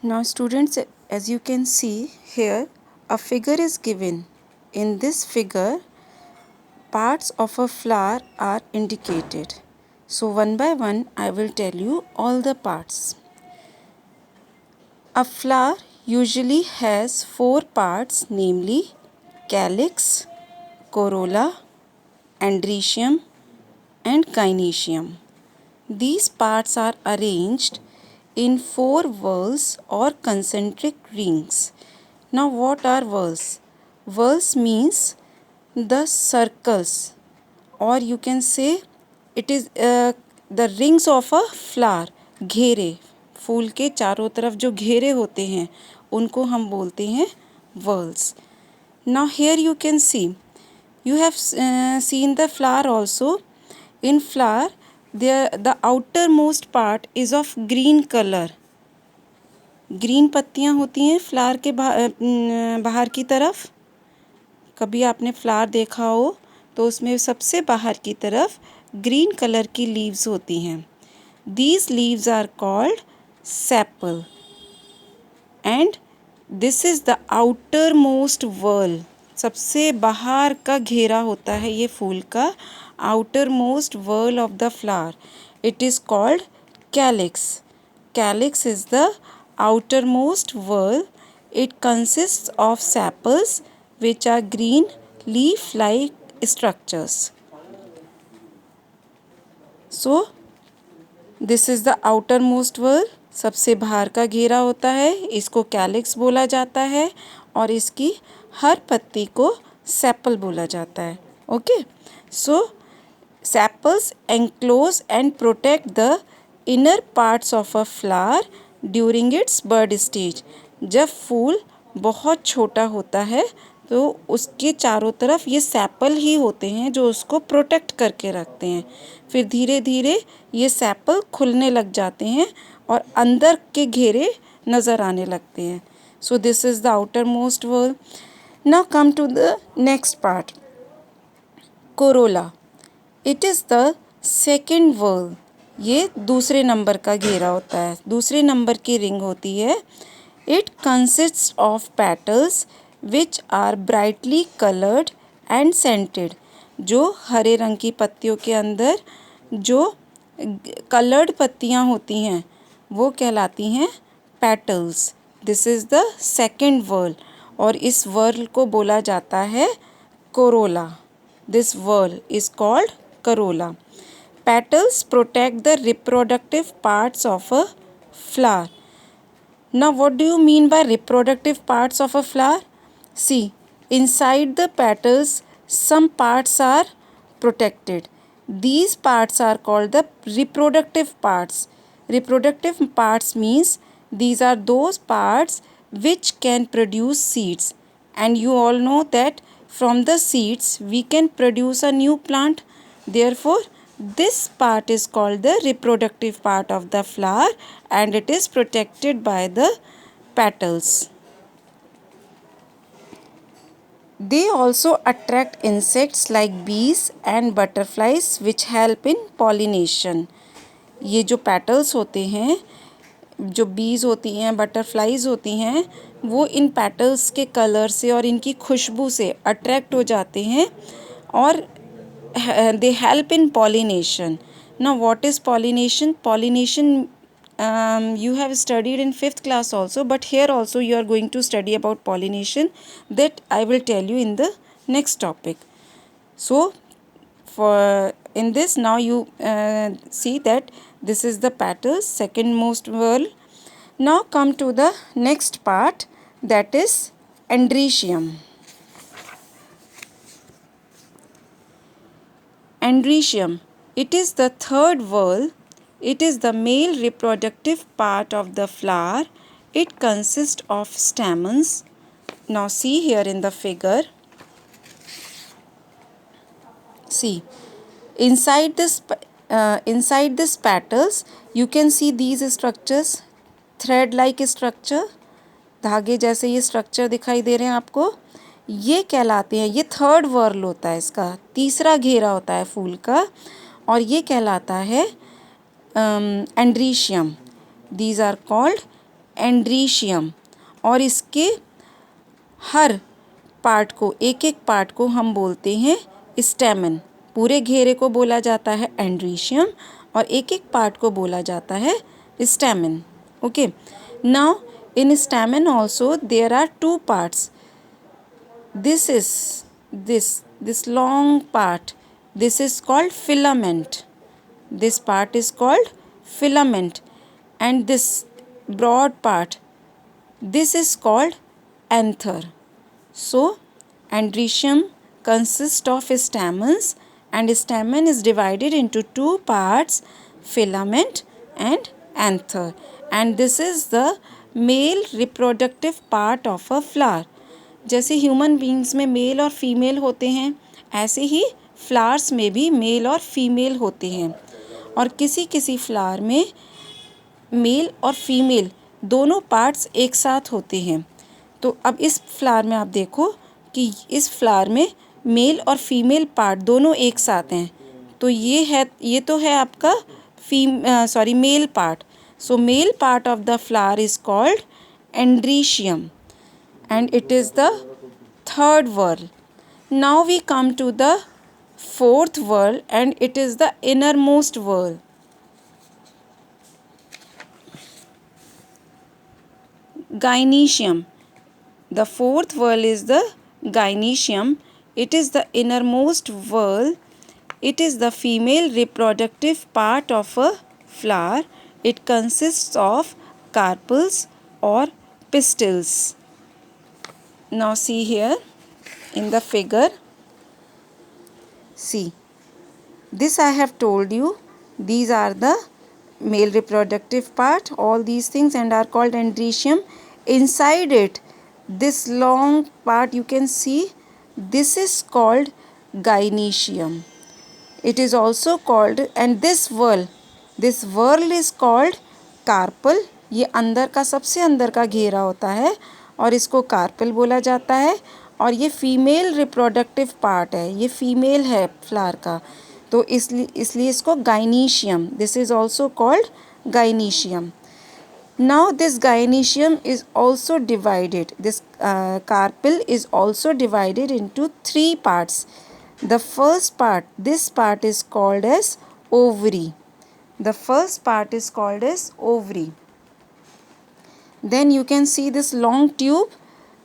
Now students, as you can see here, a figure is given. In this figure, parts of a flower are indicated. So one by one, I will tell you all the parts. A flower usually has 4 parts, namely calyx, corolla, androecium and gynoecium. These parts are arranged in 4 whorls or concentric rings. Now what are whorls? Whorls means the circles, or you can say it is the rings of a flower. घेरे, फूल के चारों तरफ जो घेरे होते हैं उनको हम बोलते हैं whorls. Now here you can see, you have seen the flower also. In flower, the outermost part is of green color. Green पत्तियां होती हैं फ्लावर के बाहर की तरफ. कभी आपने फ्लावर देखा हो तो उसमें सबसे बाहर की तरफ ग्रीन कलर की लीव्स होती हैं. These leaves are called sepal and this is the outermost whorl. सबसे बाहर का घेरा होता है ये फूल का. outermost whorl of the flower. It is called calyx. Calyx is the outermost whorl. It consists of sepals which are green leaf-like structures. So, this is the outermost whorl. सबसे बाहर का घेरा होता है, इसको कैलिक्स बोला जाता है और इसकी हर पत्ती को सेपल बोला जाता है. Okay, so sepals enclose and protect the inner parts of a flower during its bud stage. जब फूल बहुत छोटा होता है तो उसके चारों तरफ ये सेपल ही होते हैं जो उसको प्रोटेक्ट करके रखते हैं. फिर धीरे धीरे ये सेपल खुलने लग जाते हैं और अंदर के घेरे नज़र आने लगते हैं. So this is the outer most whorl. Now come to the next part. Corolla. It is the second whorl. ये दूसरे नंबर का घेरा होता है, दूसरे नंबर की रिंग होती है. It consists of petals which are brightly colored and scented. जो हरे रंग की पत्तियों के अंदर जो कलर्ड पत्तियां होती हैं वो कहलाती हैं petals. This is the second whorl और इस whorl को बोला जाता है corolla. This whorl is called corolla. Petals protect the reproductive parts of a flower. Now what do you mean by reproductive parts of a flower? See, inside the petals some parts are protected. These parts are called the reproductive parts. Reproductive parts means these are those parts which can produce seeds. And you all know that from the seeds we can produce a new plant. Therefore, this part is called the reproductive part of the flower and it is protected by the petals. They also attract insects like bees and butterflies which help in pollination. ये जो petals होते हैं, जो bees होती हैं, butterflies होती हैं, वो इन petals के कलर से और इनकी खुशबू से अट्रैक्ट हो जाते हैं और they help in pollination. Now what is pollination? Pollination you have studied in 5th class also, but here also you are going to study about pollination. That I will tell you in the next topic. So for in this now you see that this is the petals, second most whorl. Now come to the next part, that is androecium. Androecium. It is the third whorl. It is the male reproductive part of the flower. It consists of stamens. Now see here in the figure. See, inside this petals you can see these structures. Thread-like structure. धागे जैसे ये structure दिखाई दे रहे हैं आपको. ये कहलाते हैं, ये थर्ड whorl होता है, इसका तीसरा घेरा होता है फूल का और ये कहलाता है androecium. These are called androecium. और इसके हर पार्ट को, एक एक पार्ट को हम बोलते हैं स्टैमेन। पूरे घेरे को बोला जाता है एंड्रीशियम और एक एक पार्ट को बोला जाता है stamen. Okay, now in stamen also there are two parts. This is this long part. This is called filament. This part is called filament, and this broad part, this is called anther. So, andrecium consists of stamens, and stamen is divided into two parts, filament and anther. And this is the male reproductive part of a flower. जैसे human beings में mail और female होते हैं, ऐसे ही flowers में भी mail और female होते हैं। और किसी किसी फ्लावर में मेल और फीमेल दोनों पार्ट्स एक साथ होते हैं। तो अब इस फ्लावर में आप देखो कि इस फ्लावर में मेल और फीमेल पार्ट दोनों एक साथ हैं। तो ये तो है आपका male part. So male part of the flower is called androecium, and it is the third whorl. Now we come to the fourth whorl, and it is the innermost whorl. Gynoecium. The fourth whorl is the gynoecium. It is the innermost whorl. It is the female reproductive part of a flower. It consists of carpels or pistils. Now see here in the figure. See, this I have told you. These are the male reproductive part. All these things and are called andrecium. Inside it, this long part you can see. This is called gynoecium. It is also called, and this whorl is called carpel. ये अंदर का, सबसे अंदर का घेरा होता है और इसको कार्पेल बोला जाता है। और ये फीमेल रिप्रोडक्टिव पार्ट है, ये फीमेल है फ्लावर का, तो इसलिए इसको gynoecium, this is also called gynoecium. Now this gynoecium is also divided, this carpel is also divided into 3 parts. The first part, this part is called as ovary. The first part is called as ovary. Then you can see this long tube.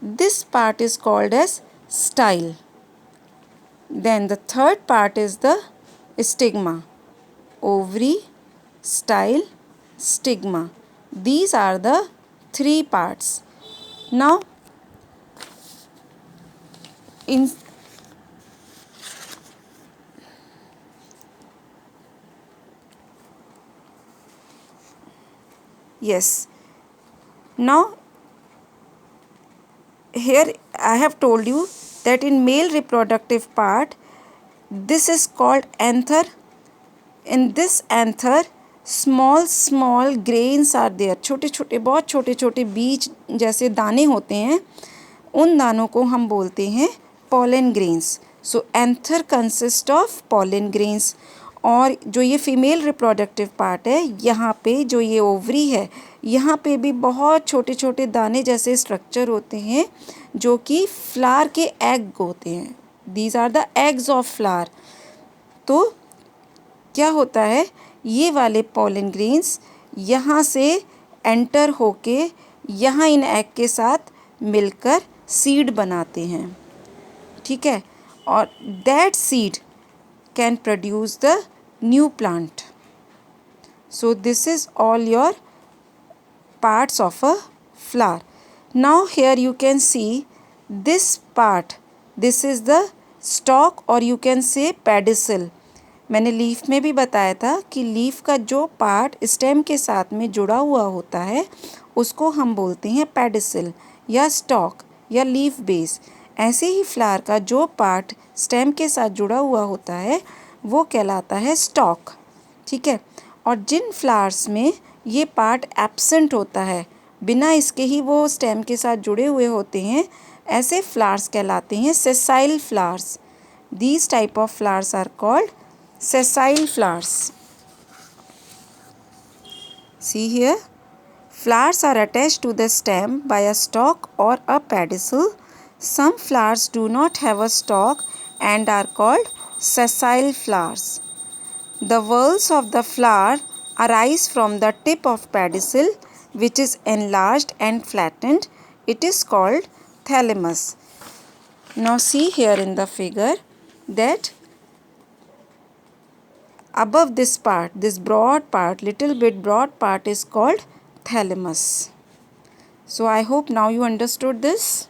This part is called as style. Then the third part is the stigma. Ovary, style, stigma. These are the 3 parts. Now, yes. Now, here I have told you that in male reproductive part, this is called anther. In this anther, small grains are there. छोटे छोटे, बहुत छोटे छोटे बीज जैसे दाने होते हैं, उन दानों को हम बोलते हैं pollen grains. So anther consists of pollen grains. और जो ये फीमेल रिप्रोडक्टिव पार्ट है, यहाँ पे जो ये ओवरी है, यहाँ पे भी बहुत छोटे छोटे दाने जैसे स्ट्रक्चर होते हैं जो कि फ्लावर के एग होते हैं. These are the eggs of flower. तो क्या होता है, ये वाले पॉलन ग्रेन्स यहाँ से एंटर होके यहाँ इन एग के साथ मिलकर सीड बनाते हैं. ठीक है, और that seed can produce the new plant. So this is all your parts of a flower. Now here you can see this part. This is the stalk or you can say pedicel. मैंने leaf में भी बताया था कि leaf का जो part stem के साथ में जुड़ा हुआ होता है उसको हम बोलते हैं पेडिसल या स्टॉक या लीफ बेस. ऐसे ही फ्लावर का जो पार्ट स्टेम के साथ जुड़ा हुआ होता है वो कहलाता है स्टॉक. ठीक है, और जिन फ्लावर्स में ये पार्ट एब्सेंट होता है, बिना इसके ही वो स्टेम के साथ जुड़े हुए होते हैं, ऐसे फ्लावर्स कहलाते हैं sessile flowers. These type of flowers are called sessile flowers. See here, Flowers are attached to the stem by a stalk or a pedicel. Some flowers do not have a stalk and are called sessile flowers. The whorls of the flower arise from the tip of pedicel, which is enlarged and flattened. It is called thalamus. Now see here in the figure that above this part, this broad part, little bit broad part is called thalamus. So I hope now you understood this.